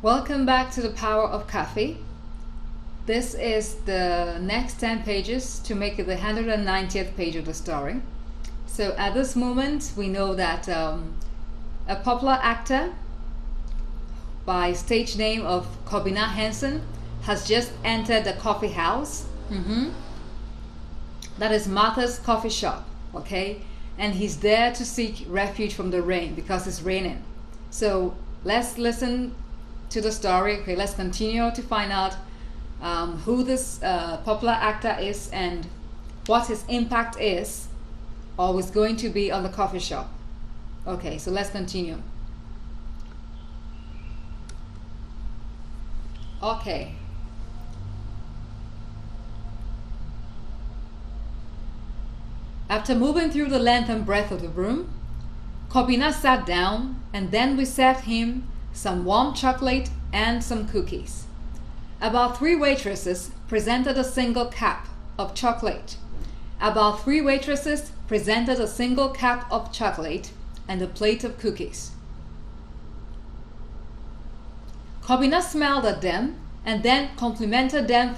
Welcome back to the Power of Coffee. This is the next 10 pages to make it the 190th page of the story. So at this moment, we know that a popular actor by stage name of Corbina Hansen has just entered the coffee house. That is Martha's coffee shop, okay? And he's there to seek refuge from the rain because it's raining. So let's listen to the story. Okay, let's continue to find out who this popular actor is and what his impact is or is going to be on the coffee shop. Okay, so let's continue. Okay. After moving through the length and breadth of the room, Corbina sat down, and then we served him some warm chocolate and some cookies. About 3 waitresses presented a single cup of chocolate. About 3 waitresses presented a single cup of chocolate and a plate of cookies. Corbina smiled at them and then complimented them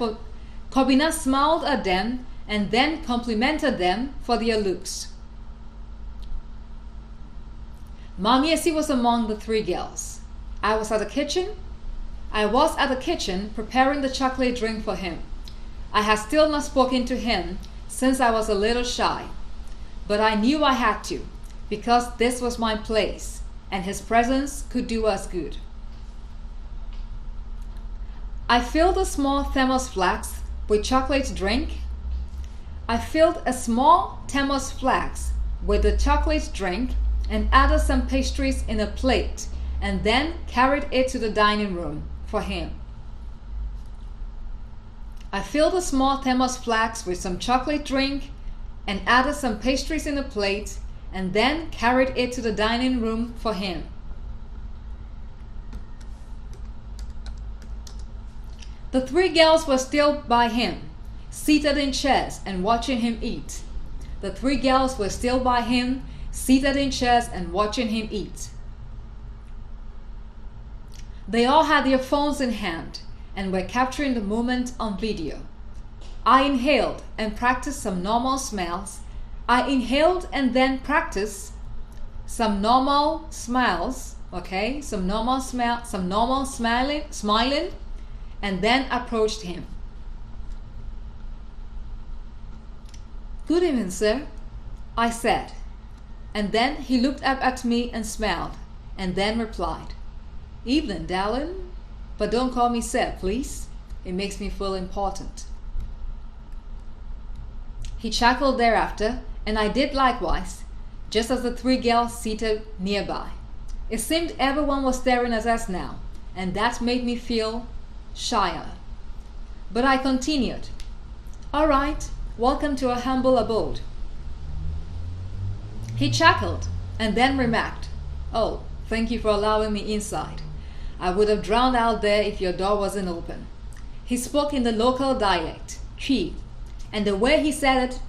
for their looks. Mamiesi was among the 3 girls. I was at the kitchen preparing the chocolate drink for him. I had still not spoken to him since I was a little shy, but I knew I had to because this was my place and his presence could do us good. I filled a small thermos flask with chocolate drink. I filled a small thermos flask with the chocolate drink and added some pastries in a plate and then carried it to the dining room for him. I filled a small thermos flask with some chocolate drink and added some pastries in a plate and then carried it to the dining room for him. The 3 girls were still by him, seated in chairs and watching him eat. The 3 girls were still by him, seated in chairs and watching him eat. They all had their phones in hand and were capturing the moment on video. I inhaled and practiced some normal smells. I inhaled and then practiced some normal smiles, okay? Some normal smiling, and then approached him. "Good evening, sir," I said, and then he looked up at me and smiled, and then replied, "Evening, darling, but don't call me sir, please. It makes me feel important." He chuckled thereafter, and I did likewise, just as the 3 girls seated nearby. It seemed everyone was staring at us now, and that made me feel shyer. But I continued, "All right, welcome to our humble abode." He chuckled and then remarked, "Oh, thank you for allowing me inside. I would have drowned out there if your door wasn't open." He spoke in the local dialect, Twi, and the way he said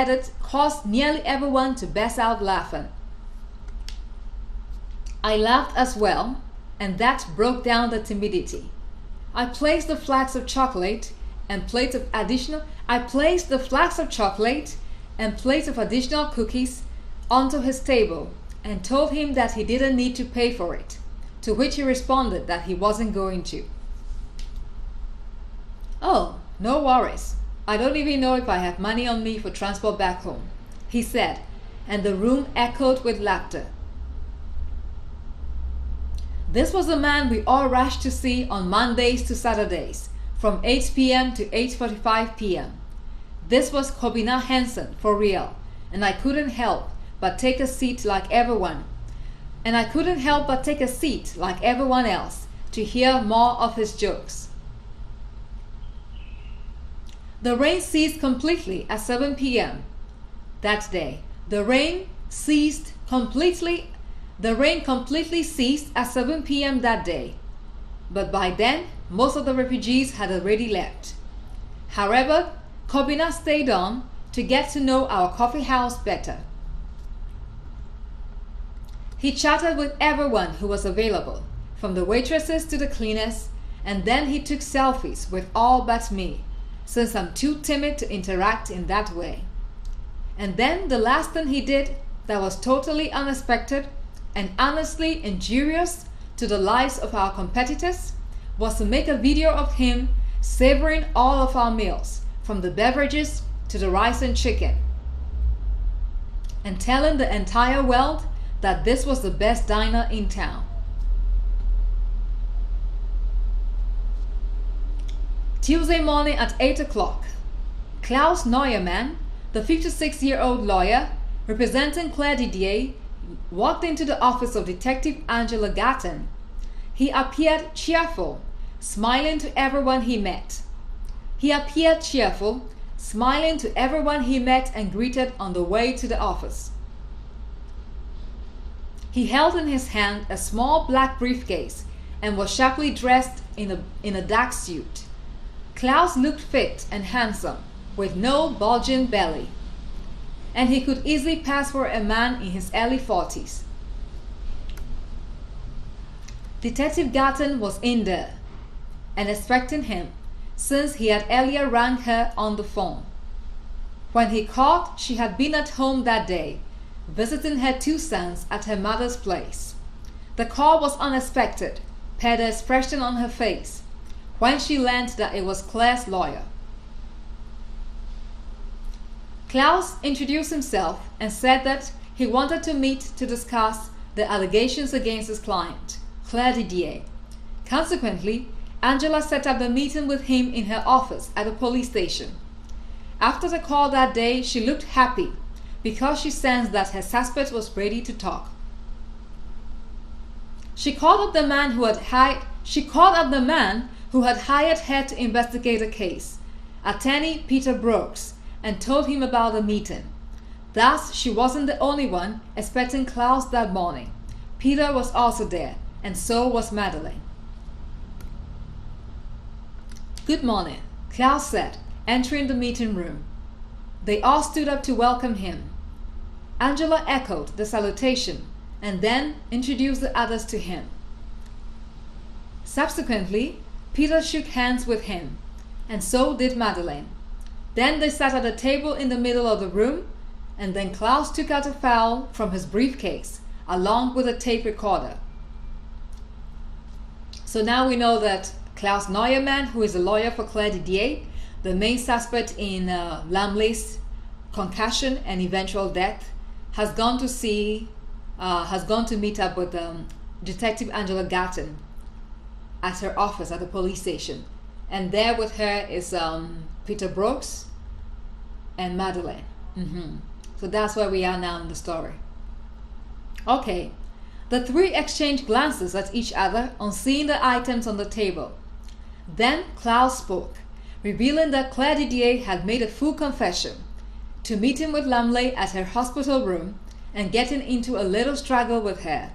it caused nearly everyone to burst out laughing. I laughed as well, and that broke down the timidity. I placed the flask of chocolate and plates of additional cookies onto his table and told him that he didn't need to pay for it, to which he responded that he wasn't going to. "Oh, no worries. I don't even know if I have money on me for transport back home," he said, and the room echoed with laughter. This was the man we all rushed to see on Mondays to Saturdays, from 8 p.m. to 8:45 p.m. This was Corbina Hansen for real, and I couldn't help but take a seat like everyone else to hear more of his jokes. The rain ceased completely at 7 p.m. that day. The rain completely ceased at 7 p.m. that day, but by then most of the refugees had already left. However, Corbina stayed on to get to know our coffee house better. He chatted with everyone who was available, from the waitresses to the cleaners, and then he took selfies with all but me, since I'm too timid to interact in that way. And then the last thing he did that was totally unexpected and honestly injurious to the lives of our competitors was to make a video of him savoring all of our meals, from the beverages to the rice and chicken, and telling the entire world that this was the best diner in town. Tuesday morning at 8 o'clock, Klaus Neuermann, the 56-year-old lawyer representing Claire Didier, walked into the office of Detective Angela Gatton. He appeared cheerful, smiling to everyone he met. And greeted on the way to the office. He held in his hand a small black briefcase and was sharply dressed in a dark suit. Klaus looked fit and handsome, with no bulging belly, and he could easily pass for a man in his early 40s. Detective Gatton was in there and expecting him, since he had earlier rang her on the phone. When he called, she had been at home that day, visiting her two sons at her mother's place. The call was unexpected, per the expression on her face, when she learned that it was Claire's lawyer. Klaus introduced himself and said that he wanted to meet to discuss the allegations against his client, Claire Didier. Consequently, Angela set up the meeting with him in her office at the police station. After the call that day, she looked happy because she sensed that her suspect was ready to talk. She called up the man who had hired her to investigate the case, attorney Peter Brooks, and told him about the meeting. Thus, she wasn't the only one expecting Klaus that morning. Peter was also there, and so was Madeleine. "Good morning," Klaus said, entering the meeting room. They all stood up to welcome him. Angela echoed the salutation and then introduced the others to him. Subsequently, Peter shook hands with him, and so did Madeleine. Then they sat at a table in the middle of the room, and then Klaus took out a file from his briefcase, along with a tape recorder. So now we know that Klaus Neuermann, who is a lawyer for Claire Didier, the main suspect in Lumley's concussion and eventual death, has gone to meet up with Detective Angela Gatton at her office at the police station, and there with her is Peter Brooks and Madeleine. So that's where we are now in the story. Okay, the three exchanged glances at each other on seeing the items on the table. Then Klaus spoke, revealing that Claire Didier had made a full confession to meeting with Lumley at her hospital room and getting into a little struggle with her.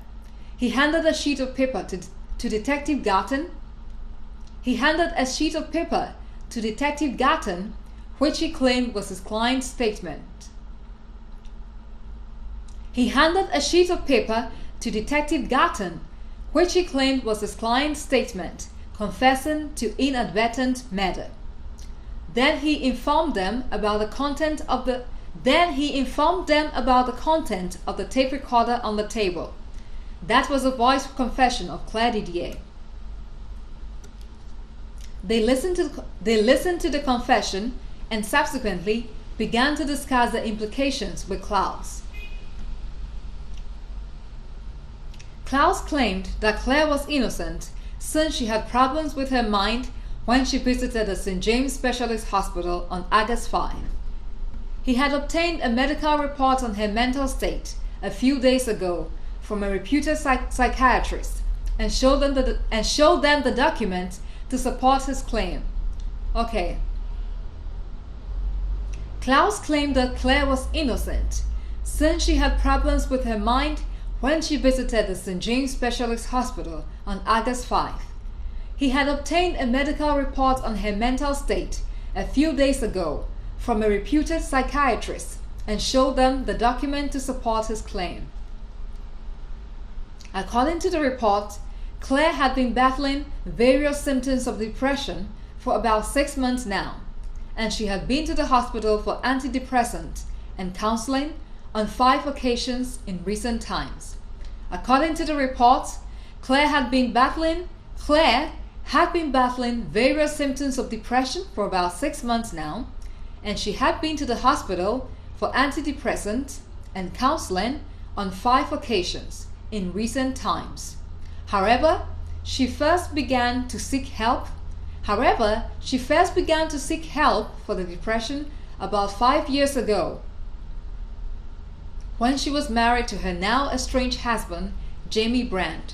He handed a sheet of paper to Detective Gatton. Which he claimed was his client's statement. Confessing to inadvertent murder. Then he informed them about the content of the tape recorder on the table. That was a voice confession of Claire Didier. They listened to the confession and subsequently began to discuss the implications with Klaus. Klaus claimed that Claire was innocent since she had problems with her mind when she visited the St. James Specialist Hospital on August 5. He had obtained a medical report on her mental state a few days ago from a reputed psychiatrist and showed them the document to support his claim. Okay. Klaus claimed that Claire was innocent since she had problems with her mind when she visited the St. James Specialist Hospital on August 5. He had obtained a medical report on her mental state a few days ago from a reputed psychiatrist and showed them the document to support his claim. According to the report, Claire had been battling various symptoms of depression for about 6 months now, and she had been to the hospital for antidepressant and counseling on 5 occasions in recent times. According to the reports, Claire had been battling various symptoms of depression for about 6 months now, and she had been to the hospital for antidepressant and counseling on 5 occasions in recent times. However, she first began to seek help for the depression about 5 years ago, when she was married to her now estranged husband, Jamie Brand.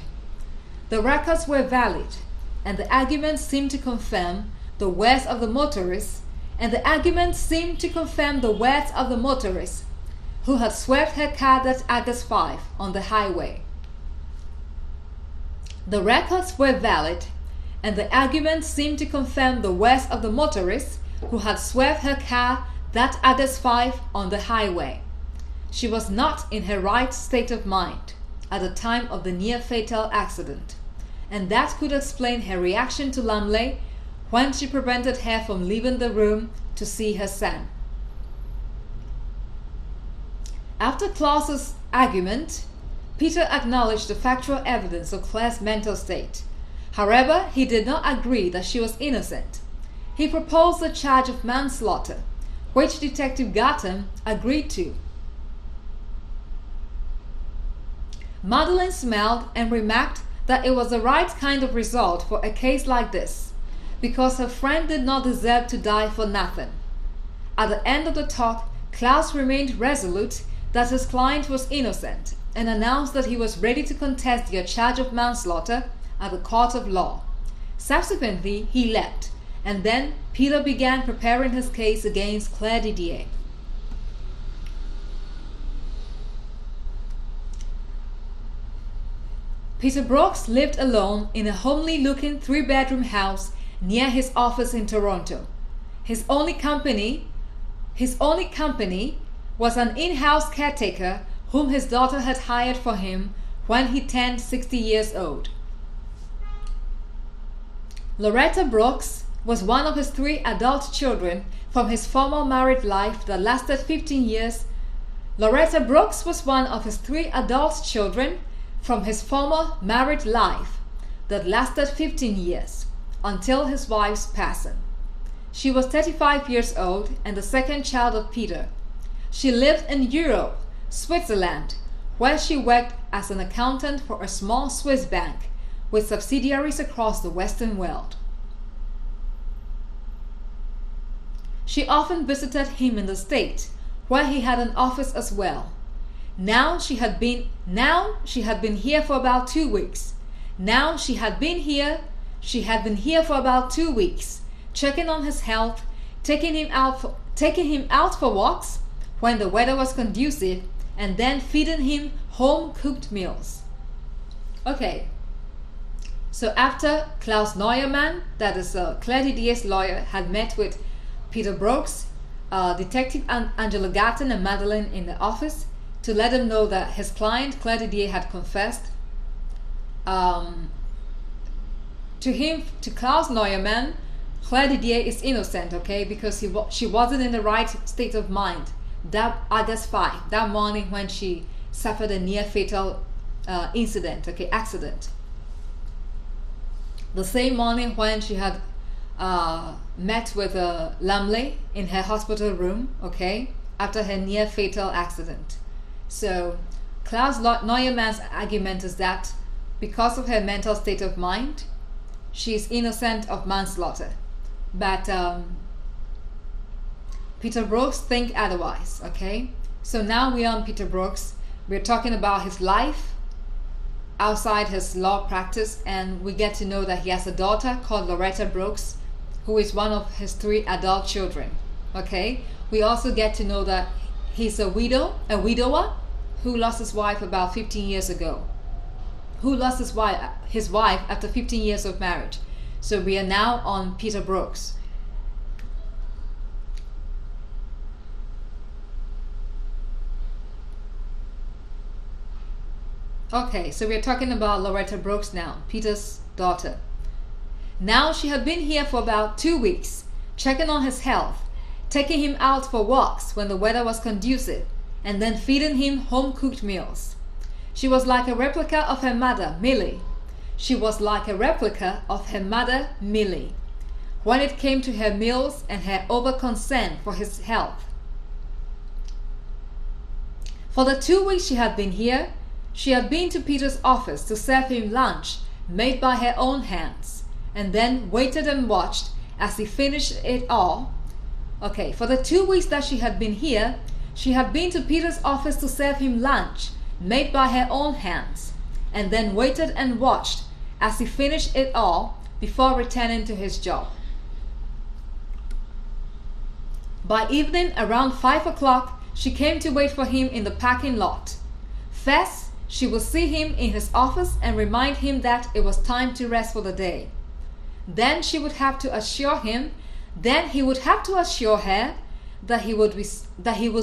The records were valid, and the arguments seemed to confirm the words of the motorist, who had swerved her car that August 5 on the highway. The records were valid, and the arguments seemed to confirm the words of the motorist who had swerved her car that August 5 on the highway. She was not in her right state of mind at the time of the near-fatal accident, and that could explain her reaction to Lumley when she prevented her from leaving the room to see her son. After Klaus's argument, Peter acknowledged the factual evidence of Claire's mental state. However, he did not agree that she was innocent. He proposed the charge of manslaughter, which Detective Garton agreed to. Madeline smiled and remarked that it was the right kind of result for a case like this, because her friend did not deserve to die for nothing. At the end of the talk, Klaus remained resolute that his client was innocent and announced that he was ready to contest the charge of manslaughter at the court of law. Subsequently, he left, and then Peter began preparing his case against Claire Didier. Peter Brooks lived alone in a homely-looking 3-bedroom house near his office in Toronto. His only company was an in-house caretaker whom his daughter had hired for him when he turned 60 years old. Loretta Brooks was one of his 3 adult children from his former married life that lasted 15 years. Loretta Brooks was one of his 3 adult children from his former married life that lasted 15 years until his wife's passing. She was 35 years old and the second child of Peter. She lived in Europe, Switzerland, where she worked as an accountant for a small Swiss bank with subsidiaries across the Western world. She often visited him in the States, where he had an office as well. Now she had been here for about 2 weeks. For about 2 weeks, checking on his health, taking him out for walks when the weather was conducive, and then feeding him home-cooked meals. Okay, so after Klaus Neuermann, that is Claire Didier's lawyer, had met with Peter Brooks, Detective Angela Garton and Madeline in the office to let him know that his client Claire Didier had confessed to Klaus Neuermann. Claire Didier is innocent, okay, because she wasn't in the right state of mind that August 5, that morning when she suffered a near-fatal accident. The same morning when she had met with Lumley in her hospital room, okay, after her near-fatal accident. So Klaus Neumann's argument is that because of her mental state of mind, she is innocent of manslaughter. But Peter Brooks think otherwise, okay? So now we are on Peter Brooks. We're talking about his life outside his law practice, and we get to know that he has a daughter called Loretta Brooks, who is one of his 3 adult children, okay? We also get to know that he's a widower who lost his wife about 15 years ago, who lost his wife after 15 years of marriage. So we are now on Peter Brooks. Okay, so we're talking about Loretta Brooks now, Peter's daughter. Now she had been here for about 2 weeks, checking on his health, taking him out for walks when the weather was conducive, and then feeding him home-cooked meals. She was like a replica of her mother, Millie. She was like a replica of her mother, Millie, when it came to her meals and her over-concern for his health. For the 2 weeks she had been here, she had been to Peter's office to serve him lunch made by her own hands, and then waited and watched as he finished it all. Okay, for the 2 weeks that she had been here, she had been to Peter's office to serve him lunch made by her own hands, and then waited and watched as he finished it all before returning to his job. By evening, around 5 o'clock, she came to wait for him in the parking lot. First, she would see him in his office and remind him that it was time to rest for the day. Then he would have to assure her that he would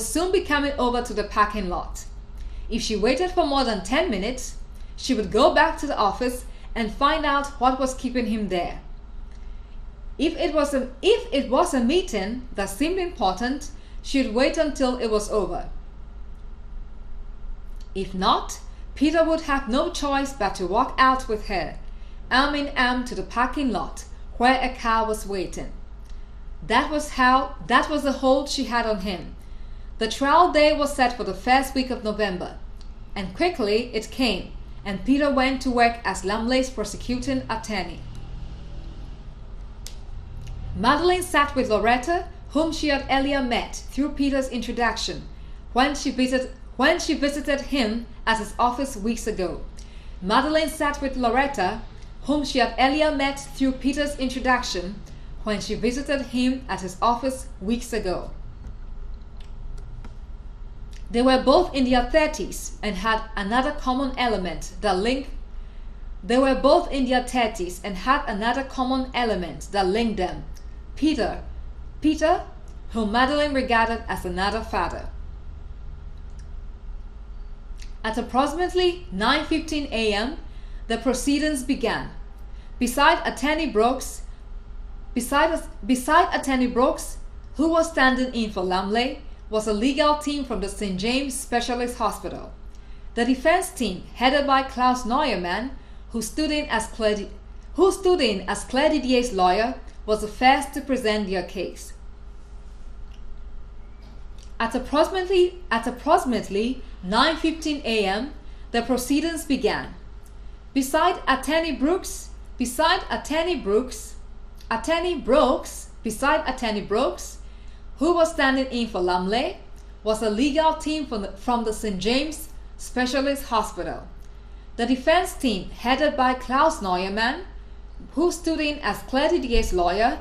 soon be coming over to the parking lot. If she waited for more than 10 minutes, she would go back to the office and find out what was keeping him there. If it was a meeting that seemed important, she would wait until it was over. If not, Peter would have no choice but to walk out with her, arm in arm, to the parking lot where a car was waiting. That was the hold she had on him. The trial day was set for the first week of November, and quickly it came, and Peter went to work as Lumley's prosecuting attorney. Madeline sat with Loretta, whom she had earlier met through Peter's introduction when she visited him at his office weeks ago. Madeline sat with Loretta, whom she had earlier met through Peter's introduction when she visited him at his office weeks ago. They were both in their 30s and had another common element that linked them. Peter, whom Madeline regarded as another father. At approximately 9:15 a.m., the proceedings began. Beside Attorney Brooks, who was standing in for Lumley, was a legal team from the St. James Specialist Hospital. The defense team, headed by Klaus Neuermann, who stood in as Claire Didier's lawyer, was the first to present their case. At approximately 9:15 a.m., the proceedings began. Beside Attorney Brooks, who was standing in for Lumley, was a legal team from the St. James Specialist Hospital. The defense team, headed by Klaus Neuermann, who stood in as Claire Didier's lawyer,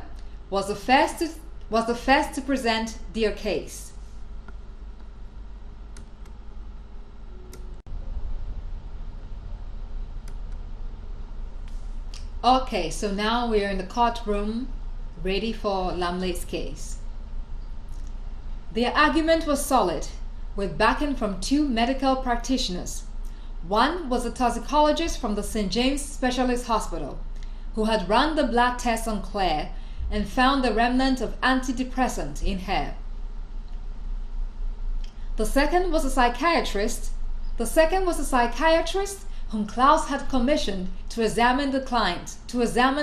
was the first to present their case. Okay, so now we are in the courtroom, ready for Lumley's case. Their argument was solid, with backing from two medical practitioners. One was a toxicologist from the St. James Specialist Hospital, who had run the blood test on Claire and found the remnant of antidepressant in her. The second was a psychiatrist whom Klaus had commissioned to examine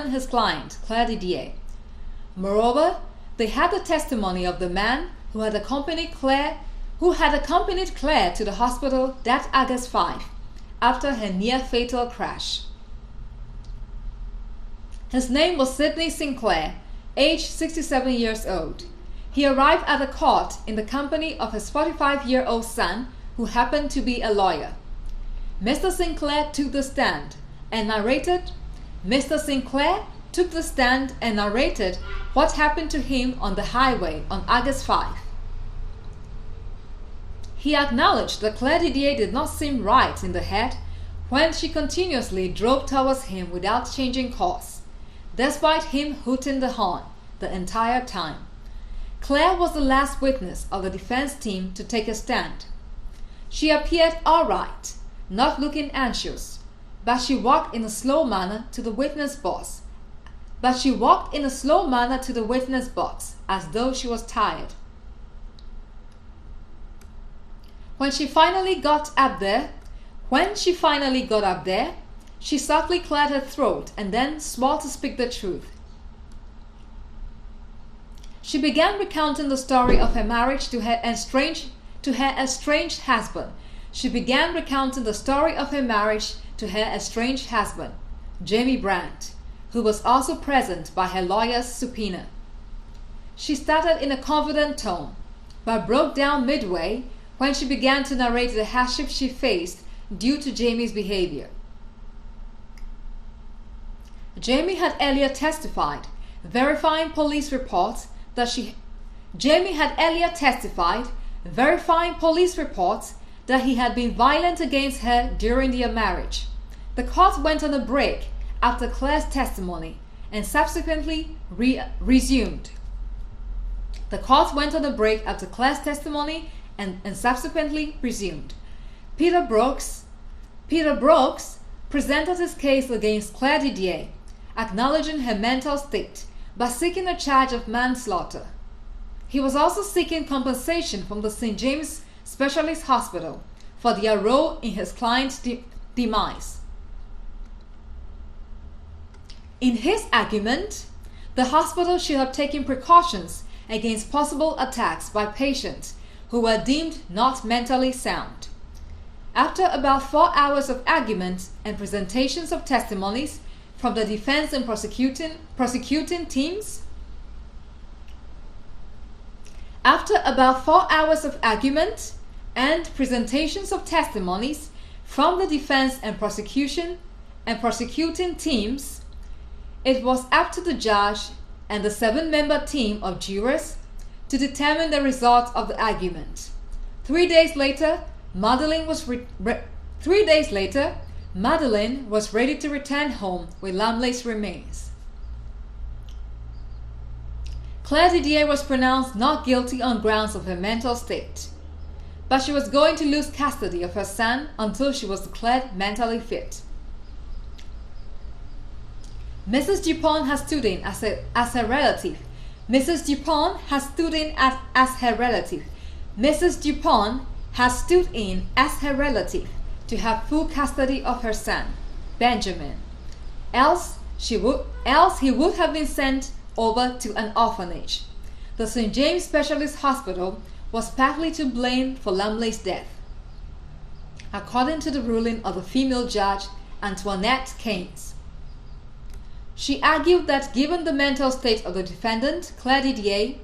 his client, Claire Didier. Moreover, they had the testimony of the man who had accompanied Claire to the hospital that August 5, after her near-fatal crash. His name was Sidney Sinclair, aged 67 years old. He arrived at the court in the company of his 45-year-old son, who happened to be a lawyer. Mr. Sinclair took the stand and narrated what happened to him on the highway on August 5. He acknowledged that Claire Didier did not seem right in the head when she continuously drove towards him without changing course, despite him hooting the horn the entire time. Claire was the last witness of the defense team to take a stand. She appeared all right, not looking anxious, but she walked in a slow manner to the witness box. As though she was tired. When she finally got up there, she softly cleared her throat and then swore to speak the truth. She began recounting the story of her marriage to her estranged husband. Jamie Brandt, who was also present by her lawyer's subpoena. She started in a confident tone, but broke down midway when she began to narrate the hardship she faced due to Jamie's behavior. Jamie had earlier testified, verifying police reports that he had been violent against her during their marriage. The court went on a break after Claire's testimony and subsequently resumed. Peter Brooks presented his case against Claire Didier, acknowledging her mental state, but seeking a charge of manslaughter. He was also seeking compensation from the St. James Specialist Hospital for their role in his client's demise. In his argument, the hospital should have taken precautions against possible attacks by patients who were deemed not mentally sound. After about 4 hours of arguments and presentations of testimonies from the defense and prosecuting teams, it was up to the judge and the 7-member team of jurors to determine the result of the argument. 3 days later, Madeleine was ready to return home with Lumley's remains. Claire Didier was pronounced not guilty on grounds of her mental state, but she was going to lose custody of her son until she was declared mentally fit. Mrs. Dupont has stood in as her relative. Mrs. Dupont has stood in as her relative to have full custody of her son, Benjamin. Else he would have been sent over to an orphanage. The St. James Specialist Hospital was partly to blame for Lumley's death, according to the ruling of the female judge, Antoinette Keynes. She argued that given the mental state of the defendant, Claire Didier,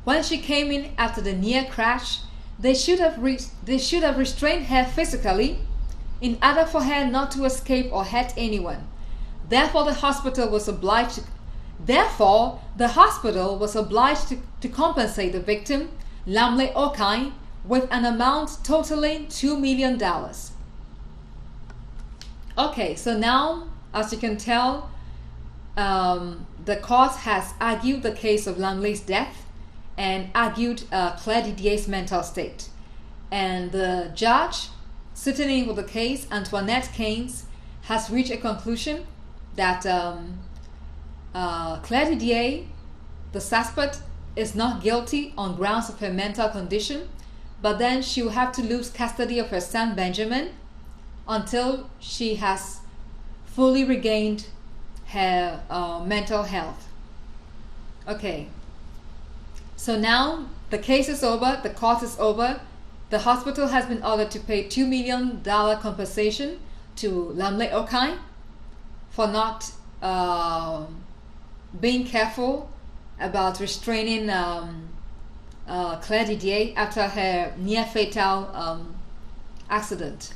when she came in after the near crash, they should have restrained her physically in order for her not to escape or hurt anyone. Therefore, the hospital was obliged to compensate the victim, Lumley O'Kine, with an amount totaling $2 million. Okay, so now, as you can tell, the court has argued the case of Lumley's death and argued Claire Didier's mental state. And the judge sitting in with the case, Antoinette Keynes, has reached a conclusion that Claire Didier, the suspect, is not guilty on grounds of her mental condition, but then she will have to lose custody of her son Benjamin until she has fully regained her mental health. Okay, so now the case is over, the court is over. The hospital has been ordered to pay $2 million compensation to Lumley O'Kine for not being careful about restraining Claire Didier after her near-fatal accident,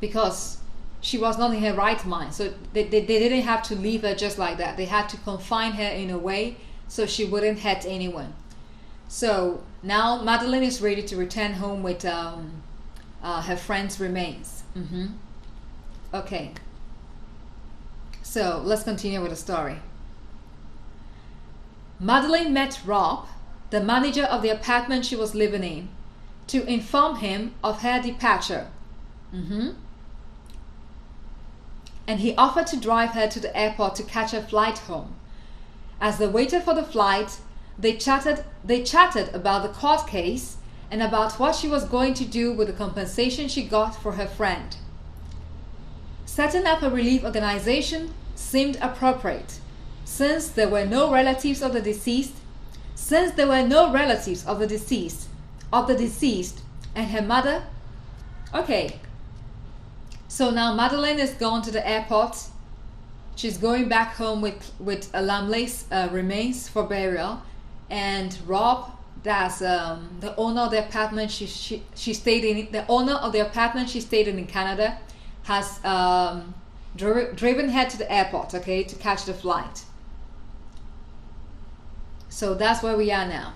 because she was not in her right mind. So they didn't have to leave her just like that. They had to confine her in a way so she wouldn't hurt anyone. So now Madeleine is ready to return home with her friend's remains. Okay, so let's continue with the story. Madeleine met Rob, the manager of the apartment she was living in, to inform him of her departure. And he offered to drive her to the airport to catch her flight home. As they waited for the flight, they chatted about the court case and about what she was going to do with the compensation she got for her friend. Setting up a relief organization seemed appropriate, since there were no relatives of the deceased, and her mother. Okay, so now Madeleine is gone to the airport. She's going back home with Lamley's remains for burial, and Rob, that's the owner of the apartment she stayed in. The owner of the apartment she stayed in Canada has driven her to the airport, okay, to catch the flight. So that's where we are now.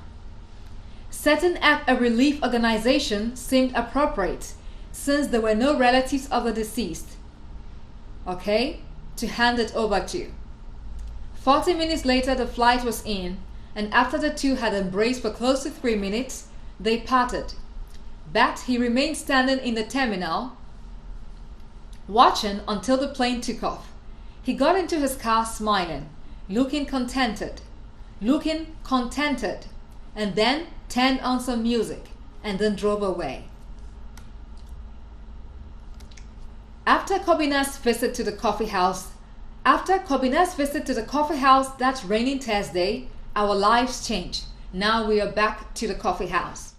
Setting up a relief organization seemed appropriate, since there were no relatives of the deceased, okay, to hand it over to. 40 minutes later, the flight was in, and after the two had embraced for close to 3 minutes, they parted. But he remained standing in the terminal, watching until the plane took off. He got into his car smiling, looking contented, and then turned on some music and then drove away. After Corbina's visit to the coffee house that raining Thursday, our lives changed. Now we are back to the coffee house.